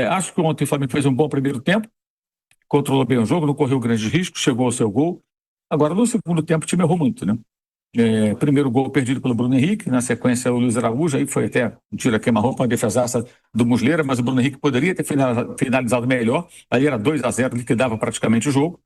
Acho que ontem o Flamengo fez um bom primeiro tempo, controlou bem o jogo, não correu grandes riscos, chegou ao seu gol. Agora, no segundo tempo, o time errou muito, né? Primeiro gol perdido pelo Bruno Henrique, na sequência o Luiz Araújo, aí foi até um tiro a queima-roupa, uma defesaça do Muslera, mas o Bruno Henrique poderia ter finalizado melhor, aí era 2-0, liquidava praticamente o jogo.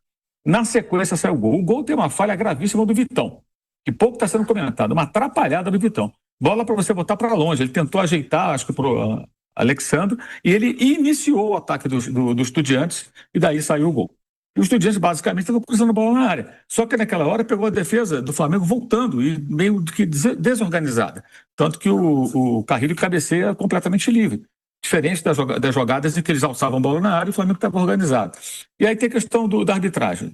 Na sequência saiu o gol. O gol tem uma falha gravíssima do Vitão, que pouco está sendo comentado, uma atrapalhada do Vitão. Bola para você botar para longe, ele tentou ajeitar, acho que para o Alexandre, e ele iniciou o ataque do Estudiantes, e daí saiu o gol. E o Estudiantes, basicamente, estava cruzando a bola na área. Só que naquela hora pegou a defesa do Flamengo voltando e meio que desorganizada. Tanto que o Carrilho cabeceia completamente livre. Diferente das jogadas em que eles alçavam a bola na área e o Flamengo estava organizado. E aí tem a questão da arbitragem.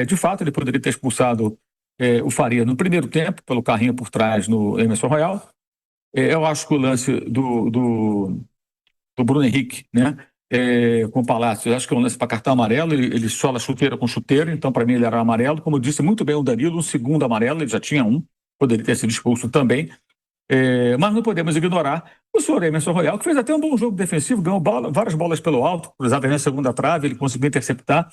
De fato, ele poderia ter expulsado o Faria no primeiro tempo, pelo carrinho por trás no Emerson Royal. Eu acho que o lance do Bruno Henrique, né? Com o Palácio, acho que é um lance para cartão amarelo, ele sola chuteira com chuteiro, então para mim ele era amarelo, como disse muito bem o Danilo, um segundo amarelo, ele já tinha um, poderia ter sido expulso também, mas não podemos ignorar o senhor Emerson Royal, que fez até um bom jogo defensivo, ganhou várias bolas pelo alto, cruzadas na segunda trave, ele conseguiu interceptar,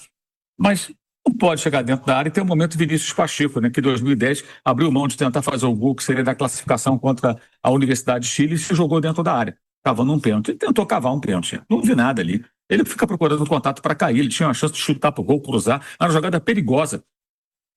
mas não pode chegar dentro da área e ter um momento Vinícius Pacheco, né, que em 2010 abriu mão de tentar fazer o gol que seria da classificação contra a Universidade de Chile e se jogou dentro da área, cavando um pênalti. Ele tentou cavar um pênalti, não vi nada ali. Ele fica procurando contato para cair, ele tinha uma chance de chutar para o gol, cruzar, era uma jogada perigosa.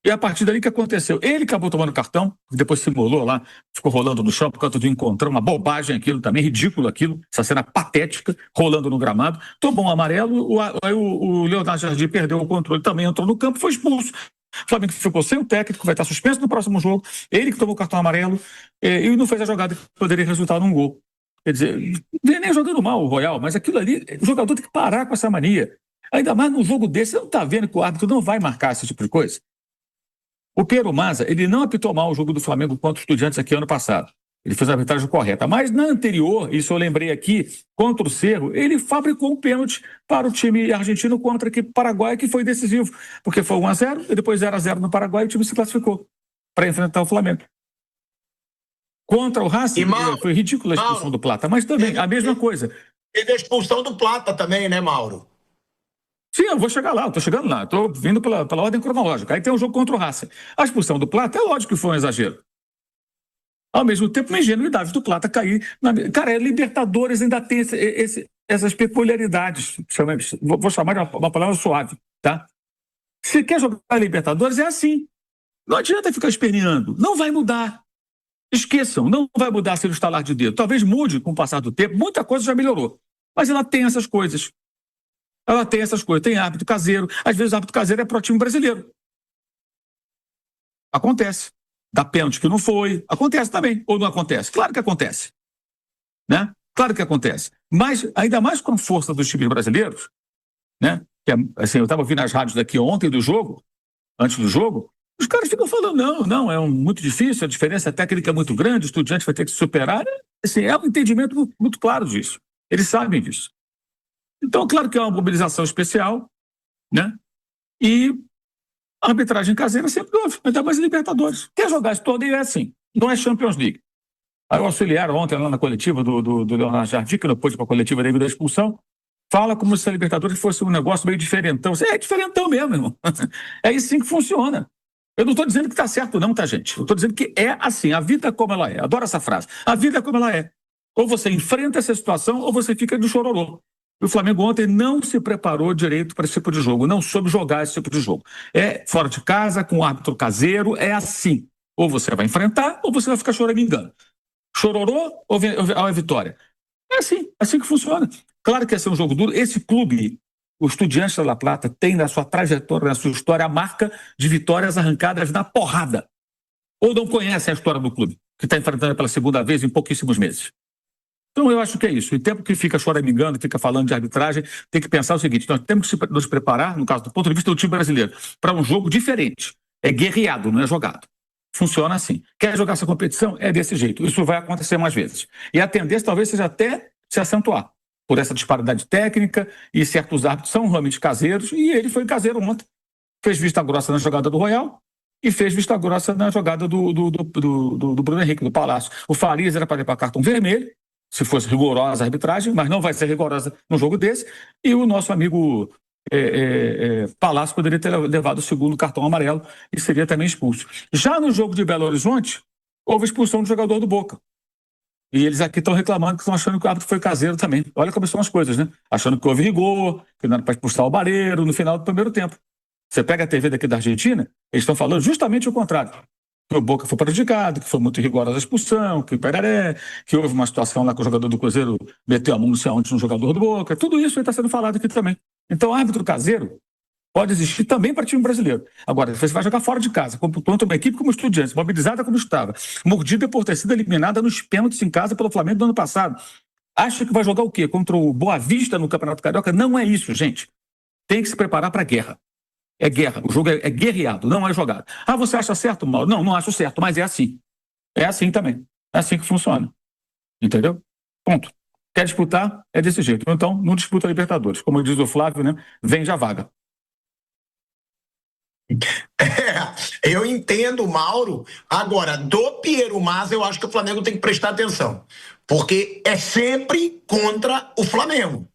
E a partir dali que aconteceu? Ele acabou tomando cartão, depois simulou lá, ficou rolando no chão por causa de encontrar uma bobagem aquilo também, ridículo aquilo, essa cena patética, rolando no gramado. Tomou um amarelo, o Leonardo Jardim perdeu o controle, também entrou no campo, foi expulso. O Flamengo ficou sem o técnico, vai estar suspenso no próximo jogo, ele que tomou o cartão amarelo e não fez a jogada que poderia resultar num gol. Quer dizer, não vem nem jogando mal o Royal, mas aquilo ali, o jogador tem que parar com essa mania. Ainda mais num jogo desse, você não está vendo que o árbitro não vai marcar esse tipo de coisa? O Piero Mazza, ele não apitou mal o jogo do Flamengo contra os Estudiantes aqui ano passado. Ele fez a arbitragem correta. Mas na anterior, isso eu lembrei aqui, contra o Cerro, ele fabricou um pênalti para o time argentino contra a equipe paraguaia, que foi decisivo. Porque foi 1-0 e depois 0-0 no Paraguai e o time se classificou para enfrentar o Flamengo. Contra o Racing, foi ridícula a expulsão do Plata, mas também a mesma coisa. Teve a expulsão do Plata também, né, Mauro? Sim, eu vou chegar lá, eu tô chegando lá, estou vindo pela ordem cronológica. Aí tem um jogo contra o Racing. A expulsão do Plata, é lógico que foi um exagero. Ao mesmo tempo, uma ingenuidade do Plata cair. Cara, Libertadores ainda tem essas peculiaridades. Vou chamar de uma palavra suave, tá? Se quer jogar Libertadores, é assim. Não adianta ficar esperneando. Não vai mudar. Esqueçam, não vai mudar se ele estalar de dedo. Talvez mude com o passar do tempo, muita coisa já melhorou. Mas ela tem essas coisas. Ela tem essas coisas, tem árbitro caseiro. Às vezes o árbitro caseiro é pro time brasileiro. Acontece. Dá pênalti que não foi. Acontece também. Ou não acontece? Claro que acontece. Né? Claro que acontece. Mas, ainda mais com a força dos times brasileiros, né? Que, assim, eu estava ouvindo as rádios daqui ontem do jogo, antes do jogo, os caras ficam falando, não, muito difícil, a diferença técnica é muito grande, o Estudiante vai ter que superar. Assim, é um entendimento muito, muito claro disso. Eles sabem disso. Então, claro que é uma mobilização especial, né? E a arbitragem caseira sempre houve, ainda mais em Libertadores. Quer jogar esse torneio é assim, não é Champions League. Aí o auxiliar ontem lá na coletiva do Leonardo Jardim, que não pôde para a coletiva devido à expulsão, fala como se a Libertadores fosse um negócio meio diferentão. É diferentão mesmo, irmão. É isso sim que funciona. Eu não estou dizendo que está certo não, tá, gente? Eu estou dizendo que é assim, a vida é como ela é. Adoro essa frase. A vida é como ela é. Ou você enfrenta essa situação ou você fica de chororô. E o Flamengo ontem não se preparou direito para esse tipo de jogo, não soube jogar esse tipo de jogo. É fora de casa, com o árbitro caseiro, é assim. Ou você vai enfrentar, ou você vai ficar choramingando. Chororô ou a vitória? É assim que funciona. Claro que ia ser um jogo duro. Esse clube, o Estudiantes da La Plata, tem na sua trajetória, na sua história, a marca de vitórias arrancadas na porrada. Ou não conhece a história do clube, que está enfrentando pela segunda vez em pouquíssimos meses. Então, eu acho que é isso. Em tempo que fica choramingando, fica falando de arbitragem, tem que pensar o seguinte: nós temos que nos preparar, no caso do ponto de vista do time brasileiro, para um jogo diferente. É guerreado, não é jogado. Funciona assim. Quer jogar essa competição? É desse jeito. Isso vai acontecer mais vezes. E a tendência talvez seja até se acentuar por essa disparidade técnica, e certos árbitros são realmente caseiros, e ele foi caseiro ontem. Fez vista grossa na jogada do Royal e fez vista grossa na jogada do Bruno Henrique, do Palácio. O Farias era para levar cartão vermelho, se fosse rigorosa a arbitragem, mas não vai ser rigorosa num jogo desse, e o nosso amigo Palácio poderia ter levado o segundo cartão amarelo e seria também expulso. Já no jogo de Belo Horizonte, houve expulsão do jogador do Boca. E eles aqui estão reclamando que estão achando que o árbitro foi caseiro também. Olha como são as coisas, né? Achando que houve rigor, que não era para expulsar o Barreiro no final do primeiro tempo. Você pega a TV daqui da Argentina, eles estão falando justamente o contrário. Que o Boca foi prejudicado, que foi muito rigorosa a expulsão, que houve uma situação lá que o jogador do Cruzeiro meteu a mão no céu antes no jogador do Boca. Tudo isso está sendo falado aqui também. Então, árbitro caseiro pode existir também para time brasileiro. Agora, você vai jogar fora de casa, contra uma equipe como Estudiantes, mobilizada como estava, mordida por ter sido eliminada nos pênaltis em casa pelo Flamengo do ano passado. Acha que vai jogar o quê? Contra o Boa Vista no Campeonato Carioca? Não é isso, gente. Tem que se preparar para a guerra. É guerra. O jogo é guerreado, não é jogado. Ah, você acha certo, Mauro? Não, não acho certo, mas é assim. É assim também. É assim que funciona. Entendeu? Ponto. Quer disputar? É desse jeito. Então, não disputa a Libertadores. Como diz o Flávio, né? Vende a vaga. Eu entendo o Mauro. Agora, do Piero Mas, eu acho que o Flamengo tem que prestar atenção. Porque é sempre contra o Flamengo.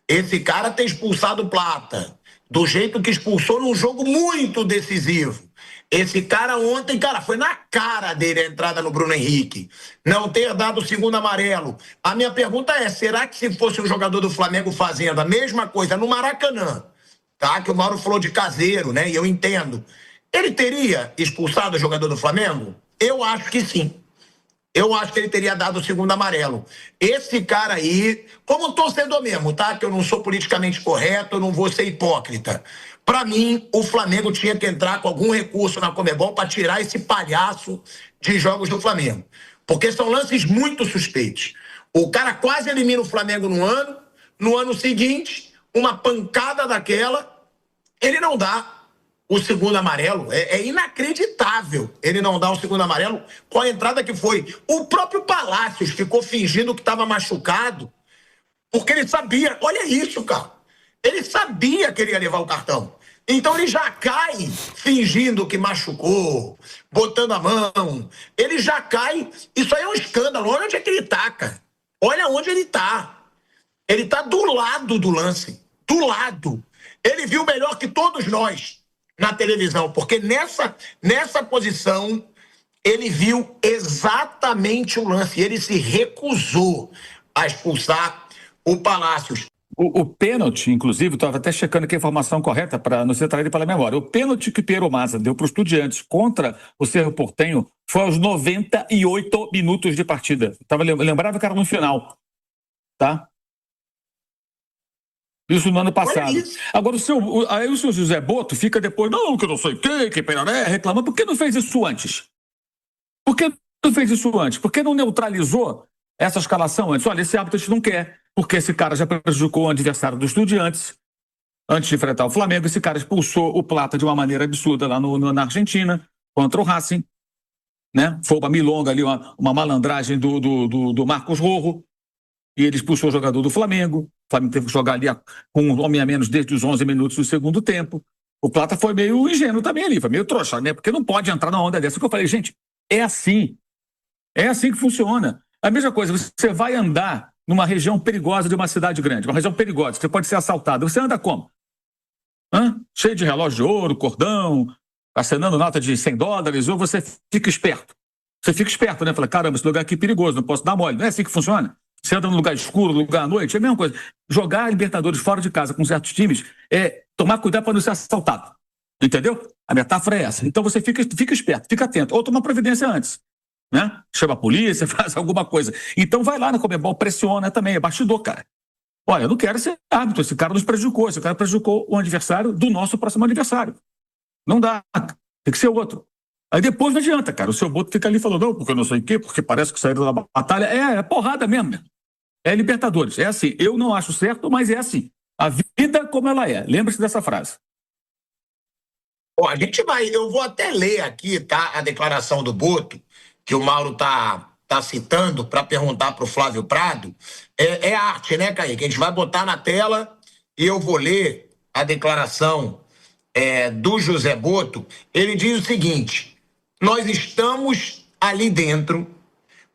Esse cara ter expulsado o Plata do jeito que expulsou num jogo muito decisivo. Esse cara ontem, cara, foi na cara dele a entrada no Bruno Henrique. Não ter dado o segundo amarelo. A minha pergunta é, será que se fosse um jogador do Flamengo fazendo a mesma coisa no Maracanã, tá? Que o Mauro falou de caseiro, né? E eu entendo. Ele teria expulsado o jogador do Flamengo? Eu acho que sim. Eu acho que ele teria dado o segundo amarelo. Esse cara aí, como torcedor mesmo, tá? Que eu não sou politicamente correto, eu não vou ser hipócrita. Para mim, o Flamengo tinha que entrar com algum recurso na Conmebol para tirar esse palhaço de jogos do Flamengo. Porque são lances muito suspeitos. O cara quase elimina o Flamengo no ano seguinte, uma pancada daquela, ele não dá o segundo amarelo. É inacreditável ele não dar o segundo amarelo com a entrada que foi. O próprio Palácios ficou fingindo que estava machucado, porque ele sabia, olha isso, cara, ele sabia que ele ia levar o cartão. Então ele já cai fingindo que machucou, botando a mão. Ele já cai. Isso aí é um escândalo. Olha onde é que ele tá, cara. Olha onde ele tá. Ele tá do lado do lance. Do lado. Ele viu melhor que todos nós na televisão, porque nessa posição ele viu exatamente o lance. Ele se recusou a expulsar o Palácios. O pênalti, inclusive, estava até checando aqui a informação correta para não ser traído pela memória. O pênalti que Piero Massa deu para os Estudiantes contra o Cerro Porteño foi aos 98 minutos de partida. Lembrava que era no final, tá? Isso no ano passado. Agora, aí o seu José Boto fica depois, não, que eu não sei o quê, que Peraré, reclamando. Por que não fez isso antes? Por que não fez isso antes? Por que não neutralizou essa escalação antes? Olha, esse árbitro a gente não quer, porque esse cara já prejudicou o adversário dos Estudiantes antes de enfrentar o Flamengo. Esse cara expulsou o Plata de uma maneira absurda lá na Argentina, contra o Racing, né? Foi uma milonga ali, uma malandragem do Marcos Rojo, e ele expulsou o jogador do Flamengo. O Flamengo teve que jogar ali com um homem a menos desde os 11 minutos do segundo tempo. O Plata foi meio ingênuo também ali, foi meio trouxa, né? Porque não pode entrar na onda dessa. Que eu falei, gente, é assim que funciona. A mesma coisa, você vai andar numa região perigosa de uma cidade grande, uma região perigosa, você pode ser assaltado. Você anda como? Cheio de relógio de ouro, cordão, acenando nota de $100, ou você fica esperto? Você fica esperto, né? Fala, caramba, esse lugar aqui é perigoso, não posso dar mole. Não é assim que funciona? Você anda num lugar escuro, lugar à noite, é a mesma coisa. Jogar Libertadores fora de casa com certos times é tomar cuidado para não ser assaltado. Entendeu? A metáfora é essa. Então você fica esperto, fica atento. Ou toma providência antes, né? Chama a polícia, faz alguma coisa. Então vai lá na Conmebol, pressiona também, é bastidor, cara. Olha, eu não quero ser árbitro, esse cara nos prejudicou, esse cara prejudicou o adversário do nosso próximo adversário. Não dá, tem que ser outro. Aí depois não adianta, cara. O seu Boto fica ali falando, não, porque eu não sei o quê, porque parece que saíram da batalha. É porrada mesmo. É Libertadores. É assim. Eu não acho certo, mas é assim. A vida como ela é. Lembre-se dessa frase. Bom, eu vou até ler aqui, tá, a declaração do Boto, que o Mauro tá citando para perguntar para o Flávio Prado. É arte, né, Kaique? A gente vai botar na tela e eu vou ler a declaração do José Boto. Ele diz o seguinte: nós estamos ali dentro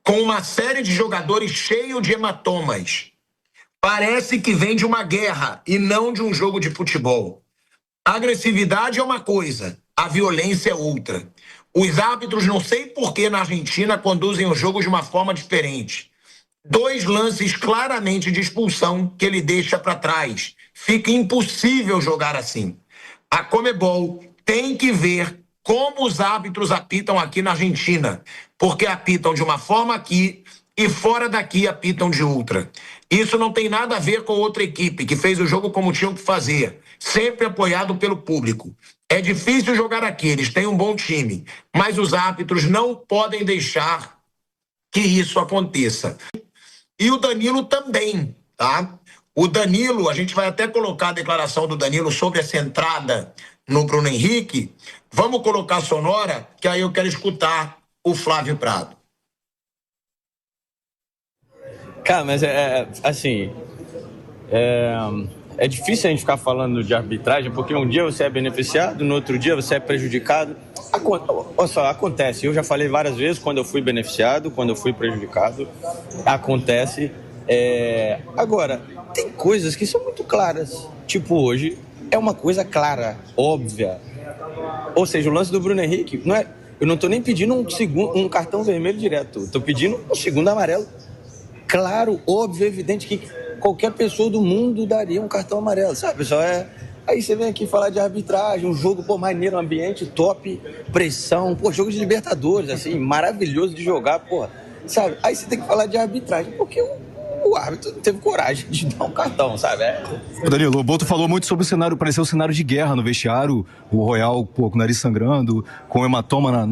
com uma série de jogadores cheio de hematomas. Parece que vem de uma guerra e não de um jogo de futebol. A agressividade é uma coisa, a violência é outra. Os árbitros, não sei por que na Argentina, conduzem o jogo de uma forma diferente. 2 lances claramente de expulsão que ele deixa para trás. Fica impossível jogar assim. A Conmebol tem que ver como os árbitros apitam aqui na Argentina, porque apitam de uma forma aqui e fora daqui apitam de outra. Isso não tem nada a ver com outra equipe que fez o jogo como tinham que fazer, sempre apoiado pelo público. É difícil jogar aqui, eles têm um bom time, mas os árbitros não podem deixar que isso aconteça. E o Danilo também, tá? O Danilo, a gente vai até colocar a declaração do Danilo sobre essa entrada no Bruno Henrique. Vamos colocar a sonora, que aí eu quero escutar o Flávio Prado. Cara, mas é difícil a gente ficar falando de arbitragem, porque um dia você é beneficiado, no outro dia você é prejudicado. Olha só, acontece. Eu já falei várias vezes quando eu fui beneficiado, quando eu fui prejudicado. Acontece. Agora, tem coisas que são muito claras. Tipo, hoje é uma coisa clara, óbvia. Ou seja, o lance do Bruno Henrique, eu não estou nem pedindo um cartão vermelho direto. Estou pedindo um segundo amarelo. Claro, óbvio, evidente que qualquer pessoa do mundo daria um cartão amarelo, sabe, pessoal? Aí você vem aqui falar de arbitragem, um jogo, maneiro, ambiente top, pressão, jogo de Libertadores, assim, maravilhoso de jogar, sabe? Aí você tem que falar de arbitragem, porque o árbitro não teve coragem de dar um cartão, sabe? Danilo, o Boto falou muito sobre o cenário, pareceu um cenário de guerra no vestiário, o Royal com o nariz sangrando, com hematoma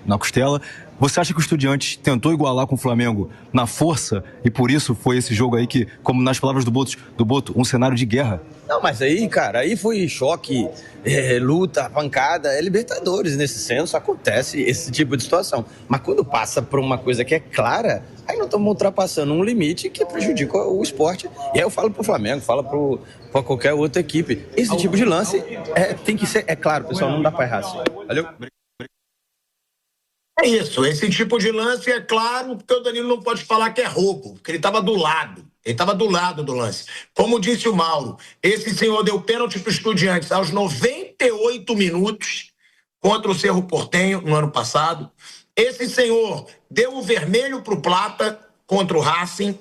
na costela. Você acha que o Estudiantes tentou igualar com o Flamengo na força e por isso foi esse jogo aí que, como nas palavras do Boto, um cenário de guerra? Não, mas aí, cara, aí foi choque, luta, pancada, é Libertadores. Nesse senso acontece esse tipo de situação. Mas quando passa por uma coisa que é clara, aí nós estamos ultrapassando um limite que prejudica o esporte. E aí eu falo pro Flamengo, falo pra qualquer outra equipe. Esse tipo de lance tem que ser, claro, pessoal, não dá pra errar assim. Valeu? É isso, esse tipo de lance é claro, porque o Danilo não pode falar que é roubo, porque ele estava do lado. Ele estava do lado do lance. Como disse o Mauro, esse senhor deu pênalti para o Estudiantes aos 98 minutos contra o Cerro Porteño no ano passado. Esse senhor deu o vermelho para o Plata contra o Racing.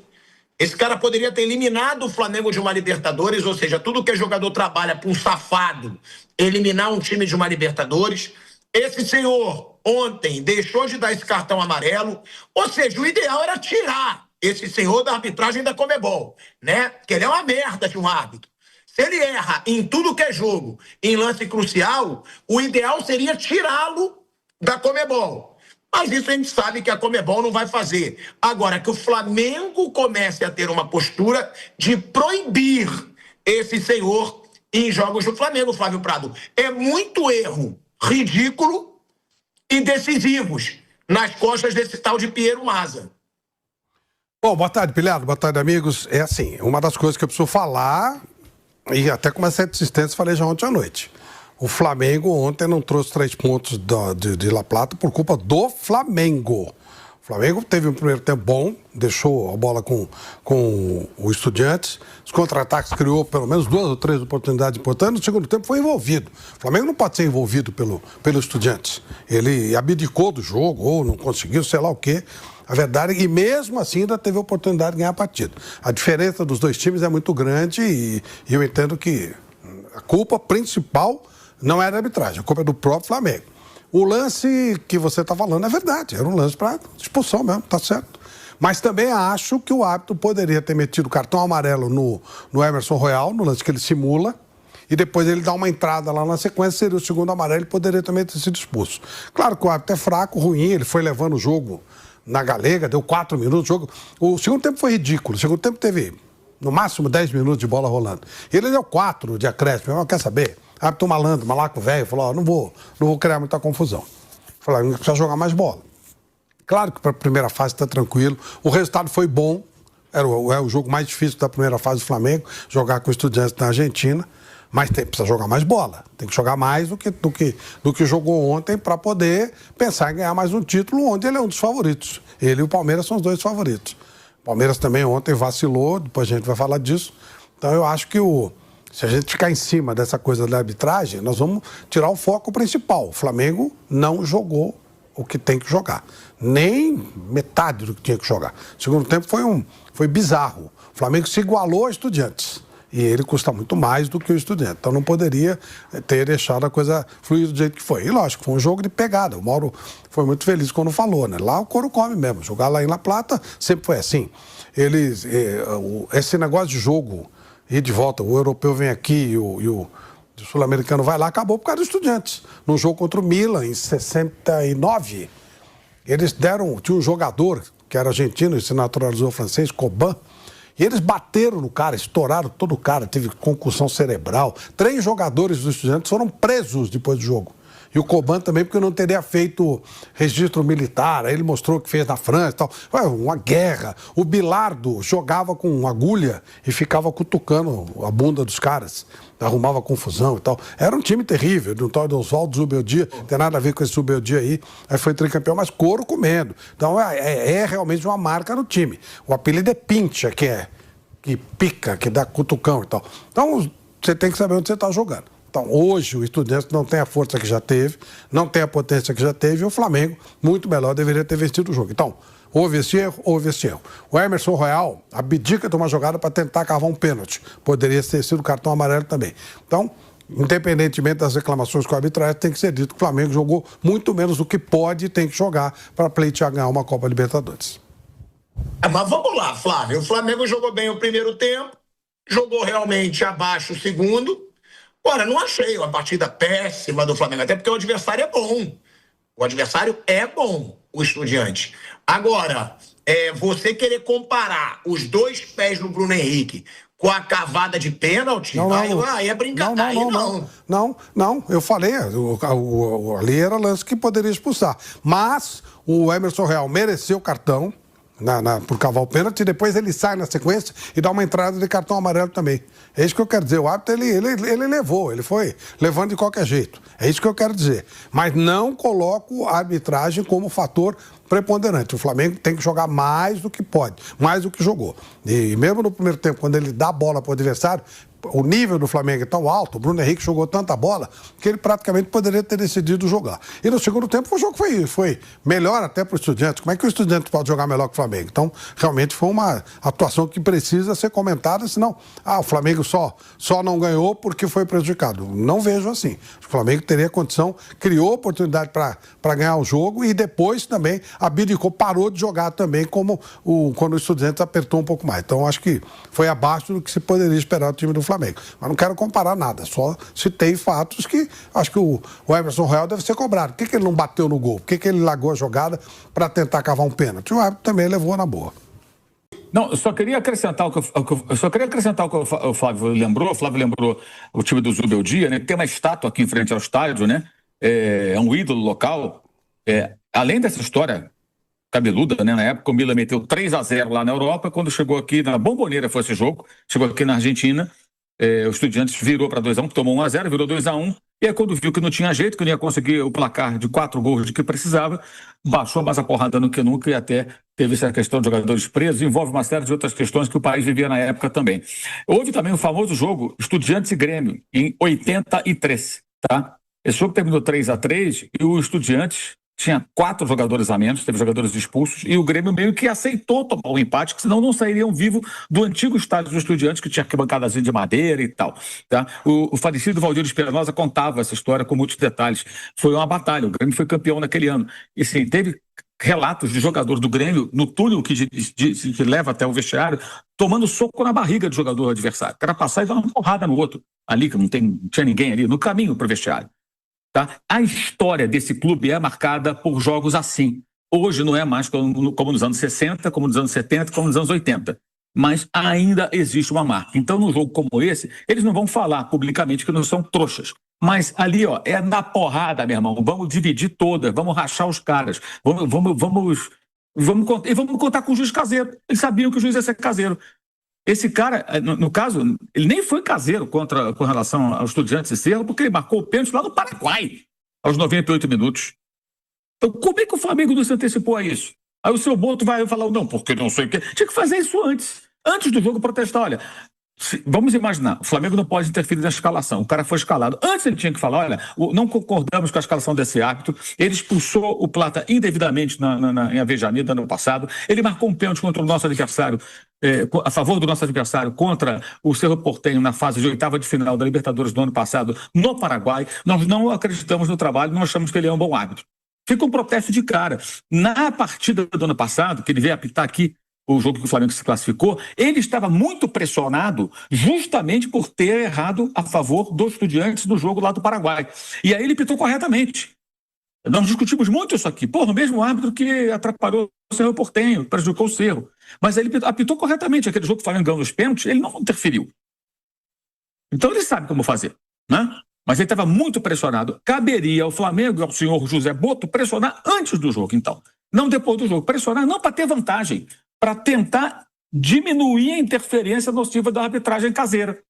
Esse cara poderia ter eliminado o Flamengo de uma Libertadores, ou seja, tudo que jogador trabalha para um safado, eliminar um time de uma Libertadores. Esse senhor ontem deixou de dar esse cartão amarelo, ou seja, o ideal era tirar esse senhor da arbitragem da Conmebol, né? Porque ele é uma merda de um árbitro. Se ele erra em tudo que é jogo, em lance crucial, o ideal seria tirá-lo da Conmebol. Mas isso a gente sabe que a Conmebol não vai fazer. Agora, que o Flamengo comece a ter uma postura de proibir esse senhor em jogos do Flamengo, Flávio Prado. É muito erro ridículo e decisivos nas costas desse tal de Piero Mazza. Bom, boa tarde, Pilhado, boa tarde, amigos. É assim, uma das coisas que eu preciso falar, e até com uma certa insistência falei já ontem à noite. O Flamengo ontem não trouxe 3 pontos de La Plata por culpa do Flamengo. O Flamengo teve um primeiro tempo bom, deixou a bola com o Estudiantes. Os contra-ataques criou pelo menos 2 ou 3 oportunidades importantes. No segundo tempo foi envolvido. O Flamengo não pode ser envolvido pelo Estudiantes. Ele abdicou do jogo ou não conseguiu, sei lá o quê. A verdade é que mesmo assim ainda teve a oportunidade de ganhar a partida. A diferença dos dois times é muito grande e eu entendo que a culpa principal não é da arbitragem, a culpa é do próprio Flamengo. O lance que você está falando é verdade, era um lance para expulsão mesmo, tá certo. Mas também acho que o árbitro poderia ter metido cartão amarelo no Emerson Royal, no lance que ele simula, e depois ele dá uma entrada lá na sequência, seria o segundo amarelo, ele poderia também ter sido expulso. Claro que o árbitro é fraco, ruim, ele foi levando o jogo na galega, deu 4 minutos de jogo. O segundo tempo foi ridículo, o segundo tempo teve no máximo 10 minutos de bola rolando. Ele deu 4 de acréscimo, mas quer saber? Árbitro malandro, malaco velho, falou, não vou criar muita confusão. Falou, não precisa jogar mais bola. Claro que para a primeira fase está tranquilo, o resultado foi bom, é o jogo mais difícil da primeira fase do Flamengo, jogar com o Estudiantes na Argentina, mas precisa jogar mais bola. Tem que jogar mais do que jogou ontem para poder pensar em ganhar mais um título, onde ele é um dos favoritos. Ele e o Palmeiras são os dois favoritos. O Palmeiras também ontem vacilou, depois a gente vai falar disso. Então eu acho que se a gente ficar em cima dessa coisa da arbitragem, nós vamos tirar o foco principal. O Flamengo não jogou o que tem que jogar. Nem metade do que tinha que jogar. O segundo tempo foi bizarro. O Flamengo se igualou a Estudiantes. E ele custa muito mais do que o Estudiantes. Então não poderia ter deixado a coisa fluir do jeito que foi. E lógico, foi um jogo de pegada. O Mauro foi muito feliz quando falou, né? Lá o couro come mesmo. Jogar lá em La Plata sempre foi assim. Esse negócio de jogo, ir de volta, o europeu vem aqui e o sul-americano vai lá, acabou por causa dos Estudiantes. No jogo contra o Milan, em 69, eles tinha um jogador que era argentino e se naturalizou francês, Coban, e eles bateram no cara, estouraram todo o cara, teve concussão cerebral. 3 jogadores dos Estudiantes foram presos depois do jogo. E o Coban também, porque não teria feito registro militar. Aí ele mostrou que fez na França e tal. Uma guerra. O Bilardo jogava com uma agulha e ficava cutucando a bunda dos caras. Arrumava confusão e tal. Era um time terrível, do tal de Oswaldo Zubeldia. Não tem nada a ver com esse Zubeldia aí. Aí foi tricampeão, mas couro comendo. Então é realmente uma marca no time. O apelido é Pincha, que pica, que dá cutucão e tal. Então você tem que saber onde você está jogando. Então, hoje, o Estudiantes não tem a força que já teve, não tem a potência que já teve, e o Flamengo, muito melhor, deveria ter vencido o jogo. Então, houve esse erro, houve esse erro. O Emerson Royal abdica de uma jogada para tentar cavar um pênalti. Poderia ter sido cartão amarelo também. Então, independentemente das reclamações com a arbitragem, tem que ser dito que o Flamengo jogou muito menos do que pode e tem que jogar para pleitear ganhar uma Copa Libertadores. Mas vamos lá, Flávio. O Flamengo jogou bem o primeiro tempo, jogou realmente abaixo o segundo. Ora, não achei uma partida péssima do Flamengo, até porque o adversário é bom. O adversário é bom, o Estudiante. Agora, você querer comparar os 2 pés do Bruno Henrique com a cavada de pênalti, aí é brincadeira. Não, eu falei, ali era lance que poderia expulsar. Mas o Emerson Real mereceu o cartão por cavar o pênalti, e depois ele sai na sequência e dá uma entrada de cartão amarelo também. É isso que eu quero dizer. O árbitro, ele levou, ele foi levando de qualquer jeito. É isso que eu quero dizer. Mas não coloco a arbitragem como fator preponderante. O Flamengo tem que jogar mais do que pode, mais do que jogou. E mesmo no primeiro tempo, quando ele dá a bola para o adversário, o nível do Flamengo é tão alto, o Bruno Henrique jogou tanta bola, que ele praticamente poderia ter decidido jogar. E no segundo tempo o jogo foi melhor até para o Estudiantes. Como é que o Estudiantes pode jogar melhor que o Flamengo? Então, realmente foi uma atuação que precisa ser comentada, senão, o Flamengo só não ganhou porque foi prejudicado. Não vejo assim. O Flamengo teria condição, criou oportunidade para ganhar o jogo e depois também abdicou, parou de jogar também, quando o Estudiantes apertou um pouco mais. Então, acho que foi abaixo do que se poderia esperar do time do Flamengo. Mas não quero comparar nada, só citei fatos que acho que o Emerson Royal deve ser cobrado. Por que ele não bateu no gol? Por que ele largou a jogada para tentar cavar um pênalti? O árbitro também levou na boa. Não, eu só queria acrescentar o que o Flávio lembrou. O Flávio lembrou o time do Zubeldia, né? Tem uma estátua aqui em frente ao estádio, né? É um ídolo local. Além dessa história cabeluda, né? Na época o Milan meteu 3-0 lá na Europa. Quando chegou aqui na Bombonera foi esse jogo, chegou aqui na Argentina, o Estudiantes virou para 2-1, tomou 1-0, virou 2-1, e aí quando viu que não tinha jeito, que não ia conseguir o placar de 4 gols de que precisava, baixou mais a porrada do que nunca, e até teve essa questão de jogadores presos, envolve uma série de outras questões que o país vivia na época também. Houve também o famoso jogo Estudiantes e Grêmio, em 83, tá? Esse jogo terminou 3-3 e o Estudiantes tinha 4 jogadores a menos, teve jogadores expulsos, e o Grêmio meio que aceitou tomar o empate, que senão não sairiam vivos do antigo estádio dos Estudiantes, que tinha arquibancadazinha de madeira e tal. Tá? O falecido Valdir Espinosa contava essa história com muitos detalhes. Foi uma batalha, o Grêmio foi campeão naquele ano. E sim, teve relatos de jogador do Grêmio no túnel que leva até o vestiário, tomando soco na barriga do jogador adversário. O cara passar e dar uma porrada no outro, ali que não tinha ninguém ali, no caminho para o vestiário. Tá? A história desse clube é marcada por jogos assim. Hoje não é mais como nos anos 60, como nos anos 70, como nos anos 80. Mas ainda existe uma marca. Então, num jogo como esse, eles não vão falar publicamente que não são trouxas. Mas ali, é na porrada, meu irmão. Vamos dividir toda, vamos rachar os caras. Vamos contar com o juiz caseiro. Eles sabiam que o juiz ia ser caseiro. Esse cara, no caso, ele nem foi caseiro com relação aos Estudiantes de Cerro, porque ele marcou o pênalti lá no Paraguai, aos 98 minutos. Então, como é que o Flamengo não se antecipou a isso? Aí o seu Boto vai falar, não, porque não sei o quê. Tinha que fazer isso antes do jogo protestar. Olha, vamos imaginar, o Flamengo não pode interferir na escalação. O cara foi escalado. Antes ele tinha que falar, olha, não concordamos com a escalação desse árbitro. Ele expulsou o Plata indevidamente em Avejaneda ano passado. Ele marcou um pênalti contra o nosso adversário, a favor do nosso adversário, contra o Cerro Porteño na fase de oitava de final da Libertadores do ano passado no Paraguai. Nós não acreditamos no trabalho, não achamos que ele é um bom árbitro. Fica um protesto de cara. Na partida do ano passado, que ele veio apitar aqui, o jogo que o Flamengo se classificou, ele estava muito pressionado justamente por ter errado a favor dos Estudiantes do jogo lá do Paraguai. E aí ele pitou corretamente. Nós discutimos muito isso aqui. O mesmo árbitro que atrapalhou o Cerro Porteño, prejudicou o Cerro. Mas ele apitou corretamente. Aquele jogo que o Flamengo ganhou os pênaltis, ele não interferiu. Então ele sabe como fazer, né? Mas ele estava muito pressionado. Caberia ao Flamengo e ao senhor José Boto pressionar antes do jogo, então. Não depois do jogo. Pressionar não para ter vantagem, para tentar diminuir a interferência nociva da arbitragem caseira.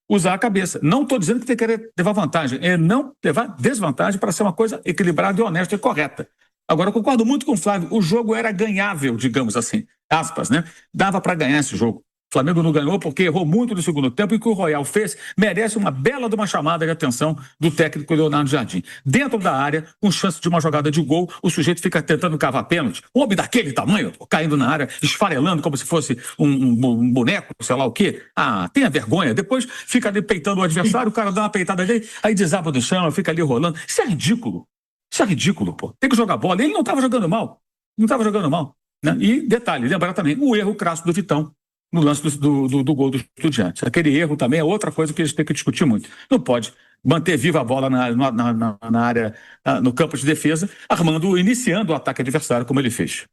Usar a cabeça. Não estou dizendo que tem que levar vantagem, é não levar desvantagem para ser uma coisa equilibrada e honesta e correta. Agora, eu concordo muito com o Flávio, o jogo era ganhável, digamos assim, aspas, né? Dava para ganhar esse jogo. O Flamengo não ganhou porque errou muito no segundo tempo e o que o Royal fez merece uma bela de uma chamada de atenção do técnico Leonardo Jardim. Dentro da área, com chance de uma jogada de gol, o sujeito fica tentando cavar pênalti. Um homem daquele tamanho, caindo na área, esfarelando como se fosse um boneco, sei lá o quê. Ah, tenha vergonha. Depois fica ali peitando o adversário, o cara dá uma peitada dele, aí desaba do chão, fica ali rolando. Isso é ridículo. Isso é ridículo, pô. Tem que jogar bola. Ele não estava jogando mal. Não estava jogando mal. Né? E, detalhe, lembrar também, o erro crasso do Vitão no lance do gol do Estudiantes. Aquele erro também é outra coisa que eles têm que discutir muito. Não pode manter viva a bola na área, no campo de defesa, iniciando o ataque adversário, como ele fez.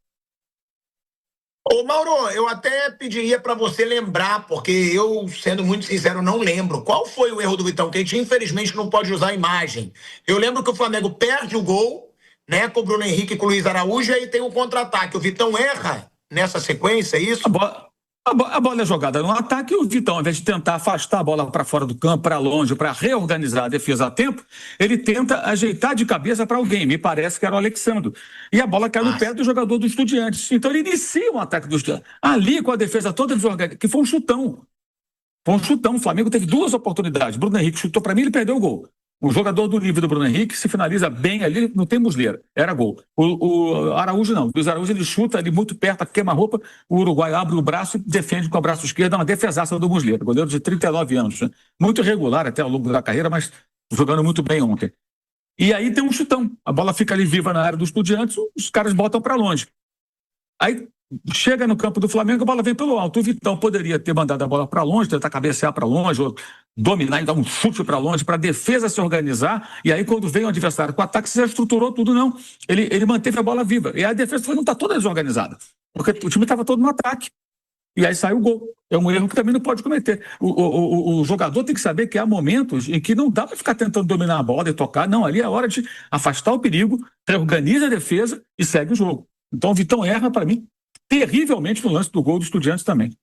Ô, Mauro, eu até pediria para você lembrar, porque eu, sendo muito sincero, não lembro. Qual foi o erro do Vitão? Que a gente, infelizmente, não pode usar a imagem. Eu lembro que o Flamengo perde o gol, né, com o Bruno Henrique e com o Luiz Araújo, e aí tem um contra-ataque. O Vitão erra nessa sequência, é isso? A bola é jogada no ataque e o Vitão, ao invés de tentar afastar a bola para fora do campo, para longe, para reorganizar a defesa a tempo, ele tenta ajeitar de cabeça para alguém. Me parece que era o Alexandro. E a bola cai no pé do jogador do Estudiantes. Então ele inicia um ataque do Estudiantes. Ali, com a defesa toda desorganizada, que foi um chutão. Foi um chutão. O Flamengo teve duas oportunidades. Bruno Henrique chutou para mim, ele perdeu o gol. O jogador do nível do Bruno Henrique se finaliza bem ali, não tem musleira, era gol. O Araújo não, o Luiz Araújo ele chuta ali muito perto, queima a roupa, o Uruguai abre o braço e defende com o braço esquerdo, uma defesaça do musleiro, goleiro de 39 anos, né? Muito irregular até ao longo da carreira, mas jogando muito bem ontem. E aí tem um chutão, a bola fica ali viva na área dos Estudiantes, os caras botam para longe. Aí chega no campo do Flamengo, a bola vem pelo alto. O Vitão poderia ter mandado a bola para longe, tentar cabecear para longe, ou dominar e dar um chute para longe, para a defesa se organizar. E aí, quando vem o adversário com o ataque, você já estruturou tudo, não. Ele manteve a bola viva. E a defesa não está toda desorganizada, porque o time estava todo no ataque. E aí sai o gol. É um erro que também não pode cometer. O jogador tem que saber que há momentos em que não dá para ficar tentando dominar a bola e tocar. Não, ali é a hora de afastar o perigo, reorganiza a defesa e segue o jogo. Então o Vitão erra, para mim, terrivelmente no lance do gol do Estudiantes também.